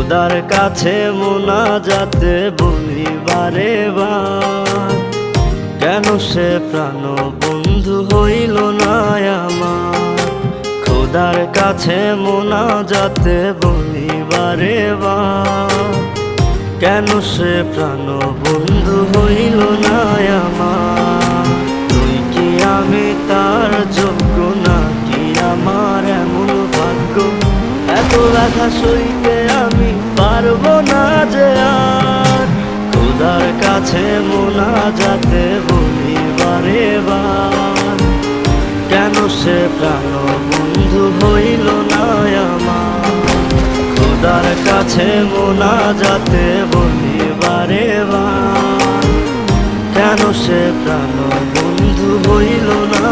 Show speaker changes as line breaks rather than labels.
খোদার কাছে মোনাজাতে বলি বারে বার, কেন সে প্রাণ বন্ধু হইল না আমার। খোদার কাছে মোনাজাতে বলি বারে বার, কেন সে প্রাণ বন্ধু হইল না আমার। তুই কি আমি তার যোগ্য নাকি আমার এমন ভাগ্য, এত ব্যথা সইতে আমি পারবো না যে আর। খোদার কাছে মোনাজাতে বলি বারে বার, কেন সে প্রাণ বন্ধু হইল না আমার। খোদার কাছে মোনাজাতে বলি বারে বার, কেন সে প্রাণ বন্ধু হইল না।